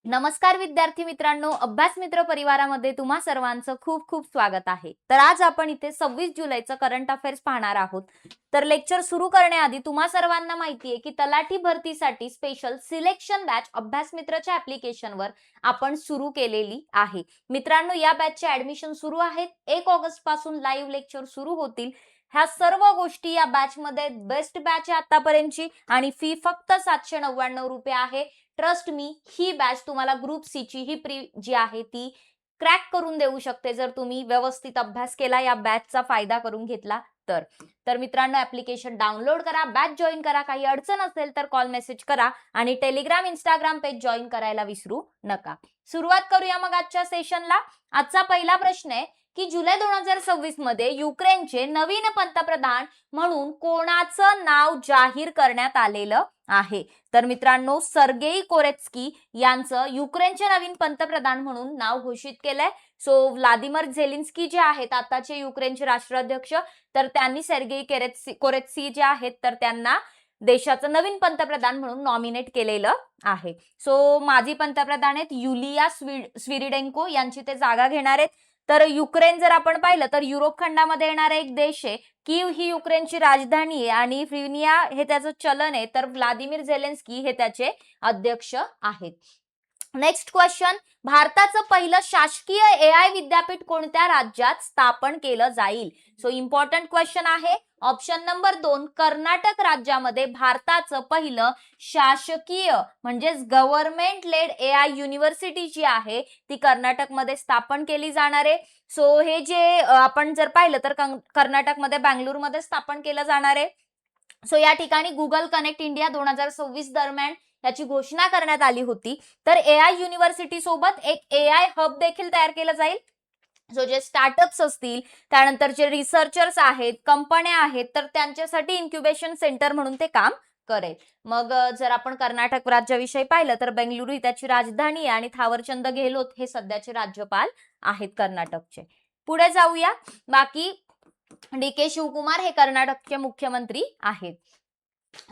नमस्कार विद्यार्थी मित्रांनो, अभ्यास मित्र परिवारामध्ये तुम्हा सर्वांचं खूप खूप स्वागत आहे। तर आज आपण इथे 26 जुलैचं करंट अफेअर्स पाहणार आहोत। तर लेक्चर सुरू करण्याआधी तुम्हा सर्वांना माहिती आहे की तलाठी भरतीसाठी स्पेशल सिलेक्शन बॅच अभ्यास मित्रच्या ऍप्लिकेशनवर आपण सुरू केलेली आहे। मित्रांनो, या बॅचचे ऍडमिशन सुरू आहेत। 1 ऑगस्ट पासून लाईव्ह लेक्चर सुरू होतील। ह्या सर्व गोष्टी या बॅच मध्ये बेस्ट बॅच आहे आतापर्यंतची आणि फी फक्त 799 रुपये आहे। ट्रस्ट मी, ही बॅच तुम्हाला ग्रुप सी ची ही प्री जी आहे ती क्रॅक करून देऊ शकते जर तुम्ही व्यवस्थित अभ्यास केला, या बॅचचा फायदा करून घेतला तर मित्रांनो, ऍप्लिकेशन डाउनलोड करा, बॅच जॉईन करा। काही अडचण असेल तर कॉल मेसेज करा आणि टेलिग्राम इंस्टाग्राम पेज जॉईन करायला विसरू नका। सुरुवात करूया मग आजच्या सेशनला। आजचा पहिला प्रश्न आहे की जुलै 2026 मध्ये युक्रेनचे नवीन पंतप्रधान म्हणून कोणाचं नाव जाहीर करण्यात आलेलं आहे? तर मित्रांनो, सर्गेई कोरेत्स्की यांचं युक्रेनचे नवीन पंतप्रधान म्हणून नाव घोषित केलंय। सो व्लादिमीर झेलेन्स्की जे आहेत आताचे युक्रेनचे राष्ट्राध्यक्ष, तर त्यांनी सर्गेई कोरेत्स्की जे आहेत तर त्यांना देशाचं नवीन पंतप्रधान म्हणून नॉमिनेट केलेलं आहे। सो माजी पंतप्रधान आहेत युलिया स्विरिडेंको यांची ते जागा घेणार आहेत। तर युक्रेन जर आपण पाहिलं तर युरोप खंडामध्ये येणारा एक देश आहे। कीव ही युक्रेनची राजधानी आहे आणि फ्रिव्निया हे त्याचं चलन आहे। तर व्लादिमीर झेलेन्स्की हे त्याचे अध्यक्ष आहेत। नेक्स्ट क्वेश्चन, भारताचं पहिलं शासकीय एआय विद्यापीठ कोणत्या राज्यात स्थापन केलं जाईल? सो इम्पॉर्टंट क्वेश्चन आहे। ऑप्शन नंबर 2, कर्नाटक राज्यामध्ये भारताचं पहिलं शासकीय म्हणजेच गव्हर्नमेंट लेड एआय युनिव्हर्सिटी जी आहे ती कर्नाटकमध्ये स्थापन केली जाणार आहे। सो हे जे आपण जर पाहिलं तर कर्नाटकमध्ये बँगलोरमध्ये स्थापन केलं जाणार आहे। सो या ठिकाणी गुगल कनेक्ट इंडिया 2026 दरम्यान याची घोषणा करण्यात आली होती। तर एआय युनिव्हर्सिटी सोबत एक एआय हब देखील तयार केलं जाईल। जो जे स्टार्टअप्स असतील, त्यानंतर जे रिसर्चर्स आहेत, कंपन्या आहेत, तर त्यांच्यासाठी इन्क्युबेशन सेंटर म्हणून ते काम करेल। मग जर आपण कर्नाटक राज्याविषयी पाहिलं तर बेंगळुरू ही त्याची राजधानी आहे आणि थावरचंद गेहलोत हे सध्याचे राज्यपाल आहेत कर्नाटकचे। पुढे जाऊया। बाकी डी.के. शिवकुमार हे कर्नाटकचे मुख्यमंत्री आहेत।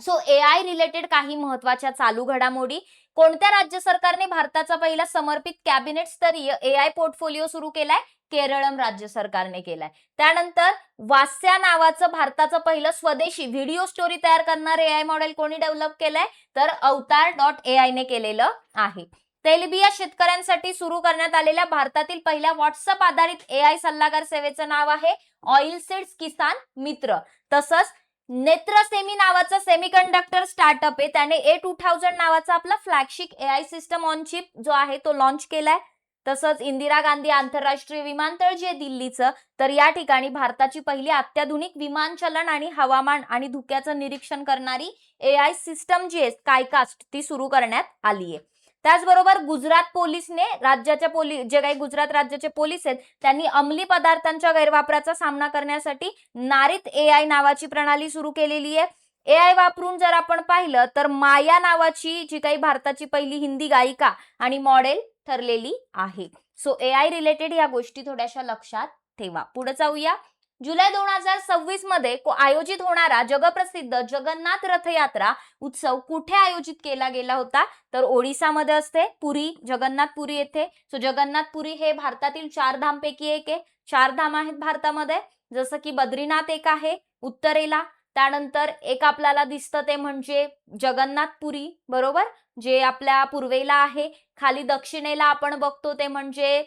सो एआय रिलेटेड काही महत्त्वाच्या चालू घडामोडी। कोणत्या राज्य सरकारने भारताचा पहिला समर्पित कॅबिनेट स्तरीय एआय पोर्टफोलिओ सुरू केलाय? केरळम राज्य सरकारने केलाय। त्यानंतर वास्या नावाचं भारताचं पहिलं स्वदेशी व्हिडिओ स्टोरी तयार करणारे एआय मॉडेल कोणी डेव्हलप केलंय? तर अवतार.ai ने केलेलं आहे। तेलबिया शेतकऱ्यांसाठी सुरू करण्यात आलेल्या भारतातील पहिल्या व्हॉट्सअप आधारित एआय सल्लागार सेवेचं नाव आहे ऑइल सीड्स किसान मित्र। तसंच नेत्रसेमी नावाचा सेमीकंडक्टर स्टार्टअप आहे, त्याने A2000 नावाचा आपला flagship AI system on chip जो आहे तो लॉन्च केलाय। तसंच इंदिरा गांधी आंतरराष्ट्रीय विमानतळ जे दिल्लीचं, तर या ठिकाणी भारताची पहिली अत्याधुनिक विमानचलन आणि हवामान आणि धुक्याचं निरीक्षण करणारी एआय सिस्टम जी आहे स्कायकास्ट ती सुरू करण्यात आली आहे। त्याचबरोबर गुजरात पोलिसने जे काही गुजरात राज्याचे पोलीस आहेत त्यांनी अंमली पदार्थांच्या गैरवापराचा सामना करण्यासाठी नारित एआय नावाची प्रणाली सुरू केलेली आहे। एआय वापरून जर आपण पाहिलं तर माया नावाची जी काही भारताची पहिली हिंदी गायिका आणि मॉडेल ठरलेली आहे। सो एआय रिलेटेड या गोष्टी थोड्याशा लक्षात ठेवा। पुढे जाऊया। जुलै 2026 मध्ये आयोजित होणारा जगप्रसिद्ध जगन्नाथ रथयात्रा उत्सव कुठे आयोजित केला गेला होता? तर ओडिसामध्ये असते, पुरी, जगन्नाथपुरी येथे। सो जगन्नाथपुरी हे भारतातील 4 धामपैकी एक आहे। 4 धाम आहेत भारतामध्ये, जसं की बद्रीनाथ एक आहे उत्तरेला, त्यानंतर एक आपल्याला दिसतं ते म्हणजे जगन्नाथपुरी, बरोबर, जे आपल्या पूर्वेला आहे। खाली दक्षिणेला आपण बघतो ते म्हणजे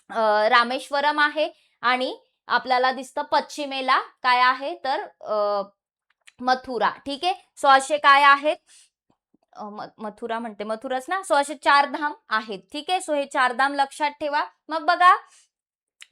रामेश्वरम आहे आणि आपल्याला दिसतं पश्चिमेला काय आहे तर मथुरा। ठीक आहे। सो असे काय आहेत, मथुरा म्हणते, मथुराच ना। सो असे 4 धाम आहेत। ठीक आहे। सो हे 4 धाम लक्षात ठेवा। मग बघा,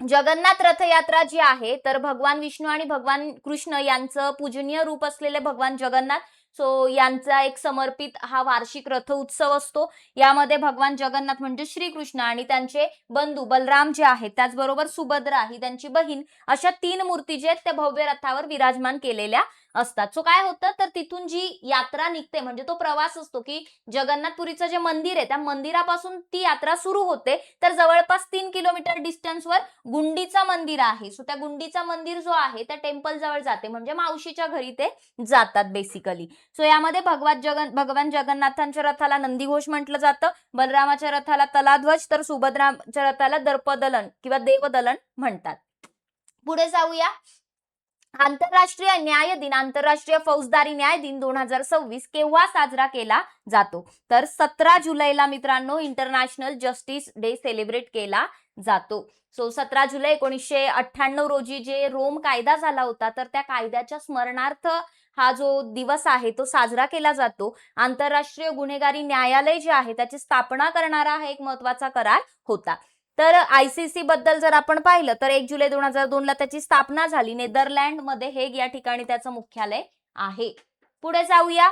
जगन्नाथ रथयात्रा जी आहे तर भगवान विष्णू आणि भगवान कृष्ण यांचं पूजनीय रूप असलेले भगवान जगन्नाथ, सो यांचा एक समर्पित हा वार्षिक रथ उत्सव असतो। यामध्ये भगवान जगन्नाथ म्हणजे श्रीकृष्ण आणि त्यांचे बंधू बलराम जे आहेत, त्याचबरोबर सुभद्रा ही त्यांची बहीण, अशा 3 मूर्ती जे आहेत त्या भव्य रथावर विराजमान केलेल्या असतात. सो काय होतं, तर तिथून जी यात्रा निघते म्हणजे तो प्रवास असतो, की जगन्नाथपुरीचं जे मंदिर आहे त्या मंदिरापासून ती यात्रा सुरू होते. तर जवळपास 3 किलोमीटर डिस्टन्सवर गुंडीचा मंदिर आहे. सो त्या गुंडीचा मंदिर जो आहे त्या टेम्पल जवळ जाते म्हणजे मावशीच्या घरी ते जातात बेसिकली. सो यामध्ये भगवान जगन्नाथांच्या रथाला नंदीघोष म्हटलं जातं, बलरामाच्या रथाला तलाध्वज, तर सुभद्राच्या रथाला दर्पदलन किंवा देवदलन म्हणतात. पुढे जाऊया. आंतरराष्ट्रीय न्याय दिन, आंतरराष्ट्रीय फौजदारी न्याय दिन 2026 केव्हा साजरा केला जातो? तर 17 जुलैला मित्रांनो इंटरनॅशनल जस्टिस डे सेलिब्रेट केला जातो. सो 17 जुलै 1998 रोजी जे रोम कायदा झाला होता, तर त्या कायद्याच्या स्मरणार्थ हा जो दिवस आहे तो साजरा केला जातो. आंतरराष्ट्रीय गुन्हेगारी न्यायालय जे आहे त्याची स्थापना करणारा हा एक महत्वाचा करार होता. तर आयसीसी बद्दल जर आपण पाहिलं तर 1 जुलै 2002 ला त्याची स्थापना झाली. नेदरलँडमध्ये हेग या ठिकाणी त्याचं मुख्यालय आहे. पुढे जाऊया.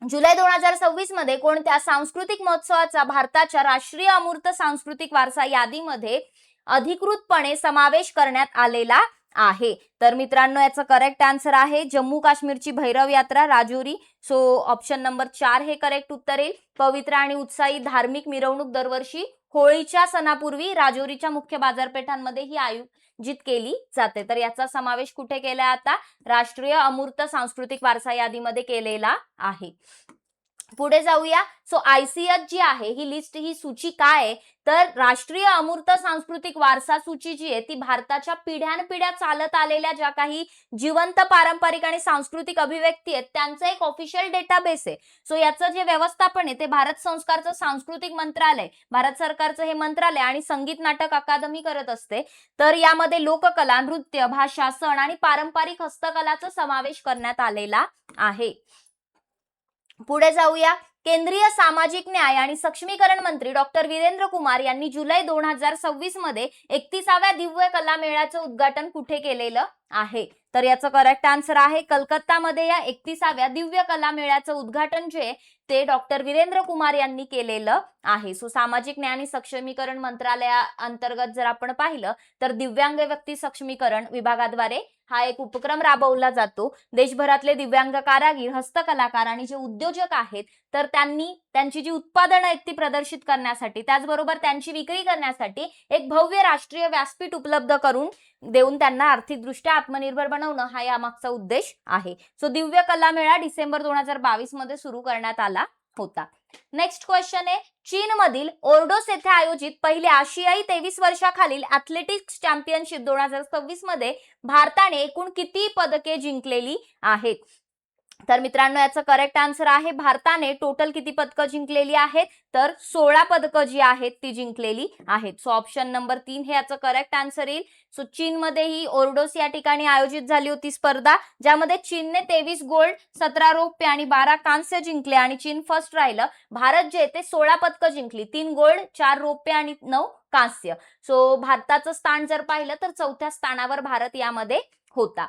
जुलै 2026 मध्ये कोणत्या सांस्कृतिक महोत्सवाचा भारताच्या राष्ट्रीय अमूर्त सांस्कृतिक वारसा यादीमध्ये अधिकृतपणे समावेश करण्यात आलेला आहे? तर मित्रांनो याचं करेक्ट आन्सर आहे जम्मू काश्मीरची भैरव यात्रा राजौरी. सो ऑप्शन नंबर 4 हे करेक्ट उत्तर येईल. पवित्र आणि उत्साही धार्मिक मिरवणूक दरवर्षी होळीच्या सणापूर्वी राजौरीच्या मुख्य बाजारपेठांमध्ये ही आयोजित केली जाते. तर याचा समावेश कुठे केला आता? राष्ट्रीय अमूर्त सांस्कृतिक वारसा यादीमध्ये केलेला आहे. पुढे जाऊया. सो आयसीएच जी आहे ही लिस्ट, ही सूची काय आहे? तर राष्ट्रीय अमूर्त सांस्कृतिक वारसा सूची जी आहे ती भारताच्या पिढ्यानपिढ्या चालत आलेल्या ज्या काही जिवंत पारंपरिक आणि सांस्कृतिक अभिव्यक्ती आहेत त्यांचं एक ऑफिशियल डेटाबेस आहे. सो याचं जे व्यवस्थापन आहे ते भारत संस्कारचं सांस्कृतिक मंत्रालय, भारत सरकारचं हे मंत्रालय आणि संगीत नाटक अकादमी करत असते. तर यामध्ये लोककला, नृत्य, भाषा, सण आणि पारंपरिक हस्तकलाचा समावेश करण्यात आलेला आहे. पुढे जाऊया. केंद्रीय सामाजिक न्याय आणि सक्षमीकरण मंत्री डॉक्टर वीरेंद्र कुमार यांनी जुलै 2026 मध्ये 31व्या दिव्य कला मेळ्याचं उद्घाटन कुठे केलेलं आहे? तर याचं करेक्ट आन्सर आहे कलकत्तामध्ये या 31व्या दिव्य कला मेळ्याचं उद्घाटन जे ते डॉक्टर वीरेंद्र कुमार यांनी केलेलं आहे. सो सामाजिक न्याय आणि सक्षमीकरण मंत्रालया अंतर्गत जर आपण पाहिलं तर दिव्यांग व्यक्ती सक्षमीकरण विभागाद्वारे हा एक उपक्रम राबवला जातो. देशभरातले दिव्यांग कारागीर, हस्तकलाकार आणि जे उद्योजक आहेत तर त्यांनी त्यांची जी उत्पादनं आहेत ती प्रदर्शित करण्यासाठी, त्याचबरोबर त्यांची विक्री करण्यासाठी एक भव्य राष्ट्रीय व्यासपीठ उपलब्ध करून देऊन त्यांना आर्थिकदृष्ट्या आत्मनिर्भर बनवणं हा यामागचा उद्देश आहे. सो दिव्य कला मेळा डिसेंबर 2022 मध्ये सुरू करण्यात आला होता. नेक्स्ट क्वेश्चन आहे चीनमधील ओर्डोस येथे आयोजित पहिल्या आशियाई 23 वर्षाखालील ॲथलेटिक्स चॅम्पियनशिप 2026 मध्ये भारताने एकूण किती पदके जिंकलेली आहेत? तर मित्रांनो याचं करेक्ट आन्सर आहे भारताने टोटल किती पदकं जिंकलेली आहेत? तर 16 पदकं जी आहेत ती जिंकलेली आहेत. सो ऑप्शन नंबर 3 हे याचं करेक्ट आन्सर येईल. सो चीनमध्ये ही ओर्डोस या ठिकाणी आयोजित झाली होती स्पर्धा, ज्यामध्ये चीनने 23 गोल्ड, 17 रौप्य आणि 12 कांस्य जिंकले आणि चीन फर्स्ट राहिलं. भारत जे ते 16 पदकं जिंकली, 3 गोल्ड, 4 रौप्य आणि 9 कांस्य. सो भारताचं स्थान जर पाहिलं तर 4थ्या स्थानावर भारत यामध्ये होता.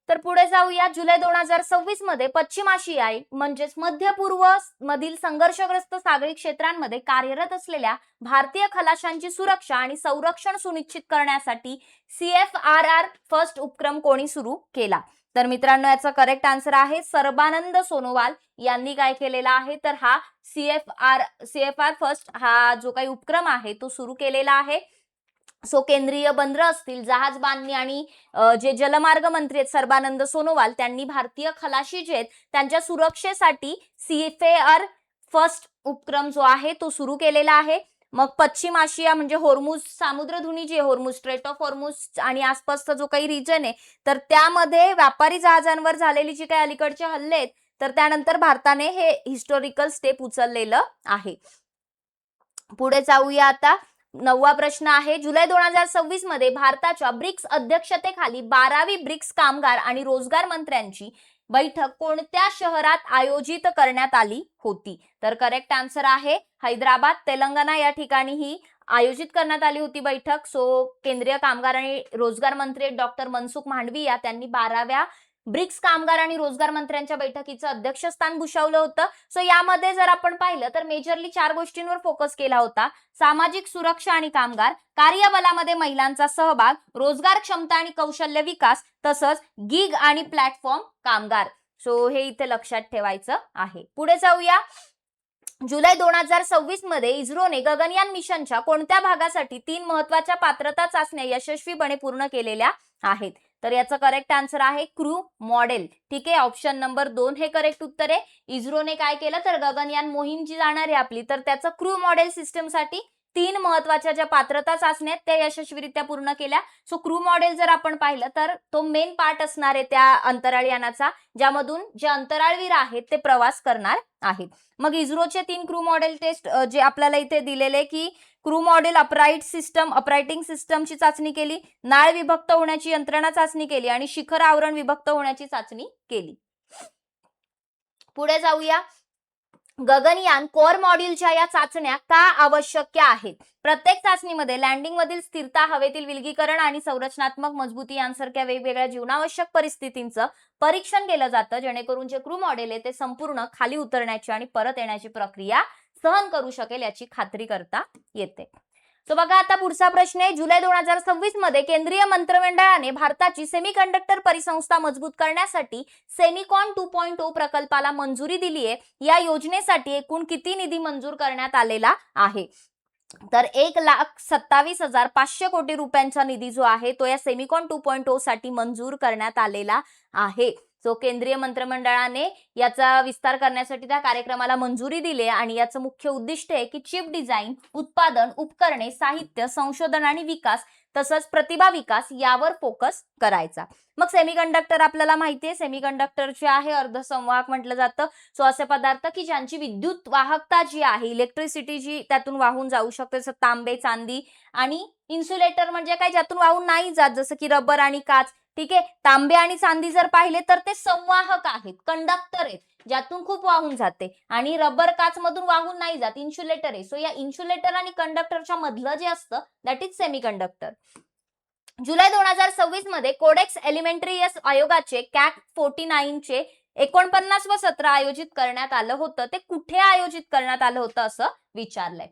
तर पुढे जाऊया. जुलै 2026 मध्ये पश्चिम आशियाई म्हणजेच मध्य पूर्व मधील संघर्षग्रस्त सागरी क्षेत्रांमध्ये कार्यरत असलेल्या भारतीय खलाशांची सुरक्षा आणि संरक्षण सुनिश्चित करण्यासाठी CFRR फर्स्ट उपक्रम कोणी सुरू केला? तर मित्रांनो याचा करेक्ट आन्सर आहे सर्बानंद सोनोवाल यांनी काय केलेला आहे? तर हा CFR फर्स्ट हा जो काही उपक्रम आहे तो सुरू केलेला आहे. सो केंद्रीय बंदर असतील, जहाज बांधणी आणि जे जलमार्ग मंत्री आहेत सर्बानंद सोनोवाल त्यांनी भारतीय खलाशी जे आहेत त्यांच्या सुरक्षेसाठी CFR फर्स्ट उपक्रम जो आहे तो सुरू केलेला आहे. मग पश्चिम आशिया म्हणजे होर्मुझ सामुद्रधुनी जी होर्मुझ स्ट्रेट ऑफ होर्मुझ आणि आसपासचा जो काही रिजन आहे तर त्यामध्ये व्यापारी जहाजांवर झालेली जी काही अलीकडचे हल्ले आहेत तर त्यानंतर भारताने हे हिस्टॉरिकल स्टेप उचललेलं आहे. पुढे जाऊया आता. 9वा प्रश्न आहे जुलै 2026 मध्ये भारताच्या ब्रिक्स अध्यक्षतेखाली 12वी ब्रिक्स कामगार आणि रोजगार मंत्र्यांची बैठक कोणत्या शहरात आयोजित करण्यात आली होती? तर करेक्ट आन्सर आहे हैदराबाद, तेलंगणा या ठिकाणी ही आयोजित करण्यात आली होती बैठक. सो केंद्रीय कामगार आणि रोजगार मंत्री डॉक्टर मनसुख मांडविया त्यांनी 12व्या ब्रिक्स कामगार आणि रोजगार मंत्र्यांच्या बैठकीचं अध्यक्षस्थान भूषवलं होतं. सो यामध्ये जर आपण पाहिलं तर मेजरली 4 गोष्टींवर फोकस केला होता. सामाजिक सुरक्षा आणि कामगार, कार्यबलामध्ये महिलांचा सहभाग, रोजगार क्षमता आणि कौशल्य विकास, तसंच गिग आणि प्लॅटफॉर्म कामगार. सो हे इथे लक्षात ठेवायचं आहे. पुढे जाऊया. जुलै 2026 मध्ये इस्रोने गगनयान मिशनच्या कोणत्या भागासाठी 3 महत्वाच्या पात्रता चाचण्या यशस्वीपणे पूर्ण केलेल्या आहेत? तर याचं करेक्ट आन्सर आहे क्रू मॉडेल. ठीक आहे, ऑप्शन नंबर 2 हे करेक्ट उत्तर आहे. इस्रोने काय केलं तर गगनयान मोहीम जी जाणार आहे आपली, तर त्याचं क्रू मॉडेल सिस्टमसाठी 3 महत्वाच्या ज्या पात्रता चाचण्या आहेत त्या यशस्वीरित्या पूर्ण केल्या. सो क्रू मॉडेल जर आपण पाहिलं तर तो मेन पार्ट असणार आहे त्या अंतराळ यानाचा, ज्यामधून जे अंतराळवीर आहेत ते प्रवास करणार आहेत. मग इस्रोचे 3 क्रू मॉडेल टेस्ट जे आपल्याला इथे दिलेले की क्रू मॉडेल अपरायटिंग सिस्टमची चाचणी केली, नाळ विभक्त होण्याची यंत्रणा चाचणी केली आणि शिखर आवरण विभक्त होण्याची चाचणी केली. पुढे जाऊया. गगनयान कोर मॉड्यूलच्या या चाचण्या का आवश्यक आहेत? प्रत्येक चाचणीमध्ये लँडिंग मधील स्थिरता, हवेतील विलगीकरण आणि संरचनात्मक मजबूती यांसारख्या वेगवेगळ्या जीवनावश्यक परिस्थितींचं परीक्षण केलं जातं, जेणेकरून जे क्रू मॉडेल आहे ते संपूर्ण खाली उतरण्याची आणि परत येण्याची प्रक्रिया सहन करू शकेल याची खात्री करता येते. तो बघा आता पुढचा प्रश्न आहे. जुलै 2026 मध्ये केंद्रीय मंत्रिमंडळाने भारताची सेमीकंडक्टर परिसंस्था मजबूत करण्यासाठी सेमिकॉन 2.0 प्रकल्पाला मंजुरी दिली आहे. या योजनेसाठी एकूण किती निधी मंजूर करण्यात आलेला आहे? तर 1,27,500 कोटी रुपयांचा निधी जो आहे तो या सेमिकॉन 2.0 साठी मंजूर करण्यात आलेला आहे. सो केंद्रीय मंत्रिमंडळाने याचा विस्तार करण्यासाठी त्या कार्यक्रमाला मंजुरी दिली आणि याचं मुख्य उद्दिष्ट आहे की चिप डिझाईन, उत्पादन, उपकरणे, साहित्य, संशोधन आणि विकास तसंच प्रतिभा विकास यावर फोकस करायचा. मग सेमीकंडक्टर आपल्याला माहिती आहे, सेमीकंडक्टर जे आहे अर्धसंवाहक म्हटलं जातं. सो असे पदार्थ की ज्यांची विद्युत वाहकता जी आहे, इलेक्ट्रिसिटी जी त्यातून वाहून जाऊ शकते, जसं तांबे, चांदी, आणि इन्सुलेटर म्हणजे काय ज्यातून वाहून नाही जात, जसं की रबर आणि काच. ठीक आहे, तांबे आणि चांदी जर पाहिले तर ते संवाहक आहेत, कंडक्टर आहेत, ज्यातून खूप वाहून जाते, आणि रबर काच मधून वाहून नाही जात, इन्सुलेटर आहे. सो या इन्सुलेटर आणि कंडक्टरच्या मधलं जे असतं दॅट इज सेमीकंडक्टर. जुलै 2026 मध्ये कोडेक्स एलिमेंटरियस आयोगाचे कॅक 49 चे 49व सत्र आयोजित करण्यात आलं होतं. ते कुठे आयोजित करण्यात आलं होतं असं विचारलंय.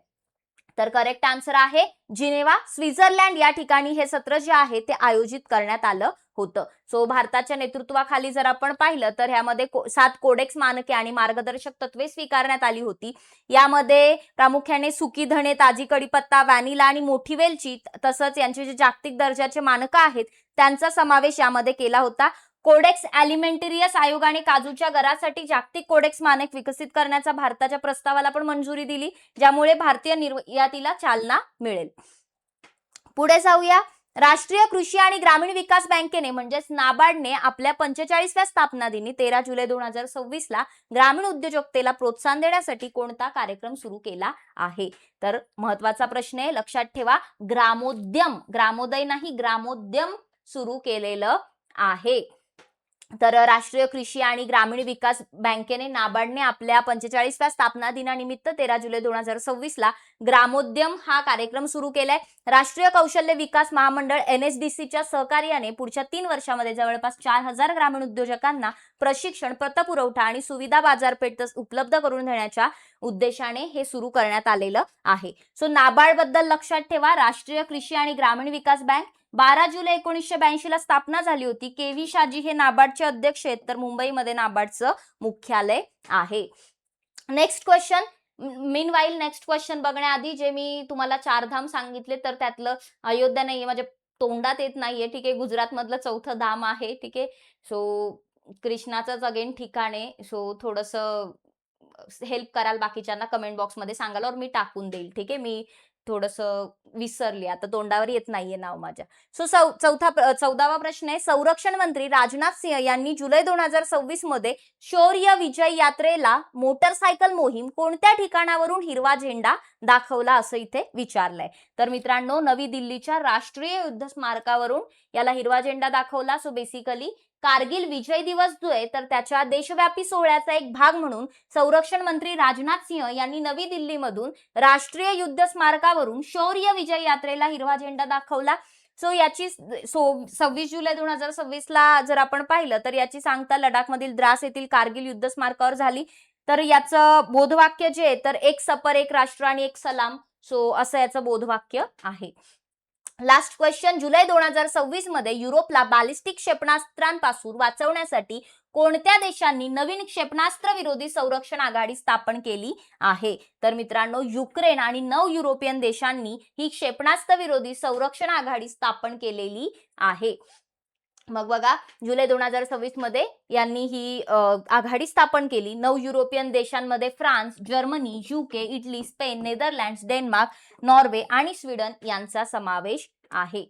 तर करेक्ट आन्सर आहे जिनेवा, स्वित्झर्लंड या ठिकाणी हे सत्र जे आहे ते आयोजित करण्यात आलं होतं. सो भारताच्या नेतृत्वाखाली जर आपण पाहिलं तर ह्यामध्ये 7 कोडेक्स मानके आणि मार्गदर्शक तत्वे स्वीकारण्यात आली होती. यामध्ये प्रामुख्याने सुकी धणे, ताजी कडीपत्ता, व्हॅनिला आणि मोठी वेलची तसंच यांचे जे जागतिक दर्जाचे मानक आहेत त्यांचा समावेश यामध्ये केला होता. कोडेक्स एलिमेंटरियस आयोगाने काजूच्या गरासाठी जागतिक कोडेक्स मानक विकसित करण्याचा भारताच्या प्रस्तावाला पण मंजुरी दिली, ज्यामुळे भारतीय निर्यातीला चालना मिळेल. पुढे जाऊया. राष्ट्रीय कृषी आणि ग्रामीण विकास बँकेने म्हणजेच नाबार्डने आपल्या 45व्या स्थापना दिनी 13 जुलै 2026 ला ग्रामीण उद्योजकतेला प्रोत्साहन देण्यासाठी कोणता कार्यक्रम सुरू केला आहे? तर महत्वाचा प्रश्न आहे, लक्षात ठेवा. ग्रामोद्यम, ग्रामोदय नाही, ग्रामोद्यम सुरू केलेलं आहे. तर राष्ट्रीय कृषी आणि ग्रामीण विकास बँकेने नाबार्डने आपल्या 45व्या स्थापना दिनानिमित्त 13 जुलै 2026 ला ग्रामोद्यम हा कार्यक्रम सुरू केलाय. राष्ट्रीय कौशल्य विकास महामंडळ NSDCच्या सहकार्याने पुढच्या 3 वर्षामध्ये जवळपास 4000 ग्रामीण उद्योजकांना प्रशिक्षण, पतपुरवठा आणि सुविधा बाजारपेठ उपलब्ध करून देण्याच्या उद्देशाने हे सुरू करण्यात आलेलं आहे. सो नाबार्ड बद्दल लक्षात ठेवा. राष्ट्रीय कृषी आणि ग्रामीण विकास बँक 12 जुलै 1982 ला स्थापना झाली होती. KV शाजी हे नाबार्डचे अध्यक्ष आहेत, तर मुंबईमध्ये नाबार्डचं मुख्यालय आहे. Next question. Meanwhile next question बघण्याआधी जे मी तुम्हाला 4 धाम सांगितले तर त्यातलं अयोध्या नाहीये, माझ्या तोंडात येत नाहीये. ठीक आहे, गुजरात मधलं 4थं धाम आहे. ठीक आहे, सो कृष्णाचंच अगेन ठिकाण आहे. सो थोडंसं हेल्प कराल बाकीच्यांना, कमेंट बॉक्स मध्ये सांगाल और मी टाकून देईल. ठीक आहे, मी थोडंसं विसरली, आता तोंडावर येत नाहीये नाव माझ्या. सो 14वा प्रश्न आहे. संरक्षण मंत्री राजनाथ सिंह यांनी जुलै 2026 मध्ये शौर्य विजय यात्रेला मोटरसायकल मोहीम कोणत्या ठिकाणावरून हिरवा झेंडा दाखवला असं इथे विचारलंय. तर मित्रांनो, नवी दिल्लीच्या राष्ट्रीय युद्ध स्मारकावरून याला हिरवा झेंडा दाखवला. सो बेसिकली कारगिल विजय दिवस जो आहे तर त्याच्या देशव्यापी सोहळ्याचा एक भाग म्हणून संरक्षण मंत्री राजनाथ सिंह यांनी नवी दिल्लीमधून राष्ट्रीय युद्ध स्मारकावरून शौर्य विजय यात्रेला हिरवा झेंडा दाखवला. सो याची 26 जुलै 2026 ला जर आपण पाहिलं तर याची सांगता लडाखमधील द्रास येथील कारगिल युद्ध स्मारकावर झाली. तर याचं बोधवाक्य जे आहे तर एक सपर, एक राष्ट्र आणि एक सलाम. सो असं याचं बोधवाक्य आहे. लास्ट क्वेश्चन, जुलै 2026 मध्ये युरोपला बॅलिस्टिक क्षेपणास्त्रांपासून वाचवण्यासाठी कोणत्या देशांनी नवीन क्षेपणास्त्र विरोधी संरक्षण आघाडी स्थापन केली आहे? तर मित्रांनो, युक्रेन आणि 9 युरोपियन देशांनी ही क्षेपणास्त्र विरोधी संरक्षण आघाडी स्थापन केलेली आहे. मग बघा, जुलै 2026 मध्ये यांनी ही आघाडी स्थापन केली. 9 युरोपियन देशांमध्ये France, Germany, UK, Italy, Spain, Netherlands, Denmark, Norway आणि स्वीडन यांचा समावेश आहे.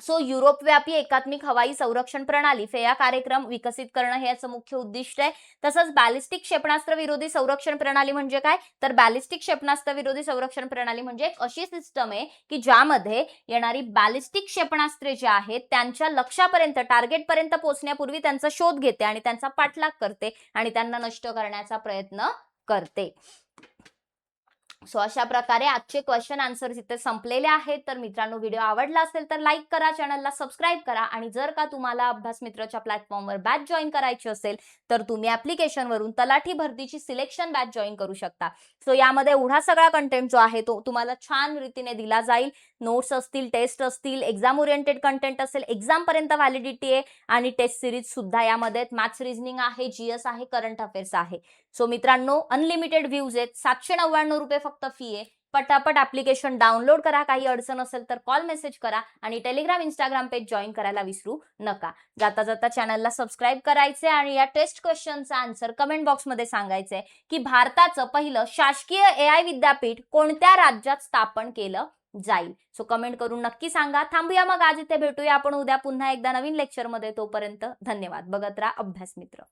सो युरोपव्यापी एकात्मिक हवाई संरक्षण प्रणाली फेया कार्यक्रम विकसित करणं हे याचं मुख्य उद्दिष्ट आहे. तसंच बॅलिस्टिक क्षेपणास्त्र विरोधी संरक्षण प्रणाली म्हणजे काय? तर बॅलिस्टिक क्षेपणास्त्र विरोधी संरक्षण प्रणाली म्हणजे एक अशी सिस्टम आहे की ज्यामध्ये येणारी बॅलिस्टिक क्षेपणास्त्रे जे आहेत त्यांच्या लक्ष्यापर्यंत, टार्गेटपर्यंत पोहोचण्यापूर्वी त्यांचा शोध घेते आणि त्यांचा पाठलाग करते आणि त्यांना नष्ट करण्याचा प्रयत्न करते. सो अशा प्रकारे आजचे क्वेश्चन आन्सर्स इथे संपलेले आहेत. तर मित्रांनो, व्हिडिओ आवडला असेल तर लाईक करा, चॅनलला सबस्क्राईब करा आणि जर का तुम्हाला अभ्यास मित्रच्या प्लॅटफॉर्मवर बॅच जॉईन करायची असेल तर तुम्ही ऍप्लिकेशनवरून तलाठी भरतीची सिलेक्शन बॅच जॉईन करू शकता. सो यामध्ये एवढा सगळा कंटेंट जो आहे तो तुम्हाला छान रीतीने दिला जाईल. नोट्स असतील, टेस्ट असतील, एक्झाम ओरिएंटेड कंटेंट असेल, एक्झाम पर्यंत व्हॅलिडिटी आहे आणि टेस्ट सिरीज सुद्धा यामध्ये मॅथ्स, रिझनिंग आहे, जीएस आहे, करंट अफेअर्स आहे. सो मित्रांनो, अनलिमिटेड व्ह्यूज आहेत. 799 रुपये फक्त फी आहे. पटापट ऍप्लिकेशन डाउनलोड करा. काही अडचण असेल तर कॉल मेसेज करा आणि टेलिग्राम, इंस्टाग्राम पेज जॉईन करायला विसरू नका. जाता जाता चॅनलला सबस्क्राईब करायचे आणि या टेस्ट क्वेश्चनचा आन्सर कमेंट बॉक्समध्ये सांगायचंय की भारताचं पहिलं शासकीय AI विद्यापीठ कोणत्या राज्यात स्थापन केलं जाईल. सो कमेंट करून नक्की सांगा. थांबूया मग आज इथे, भेटूया आपण उद्या पुन्हा एकदा नवीन लेक्चरमध्ये. तोपर्यंत धन्यवाद. बघत राहा अभ्यास मित्र.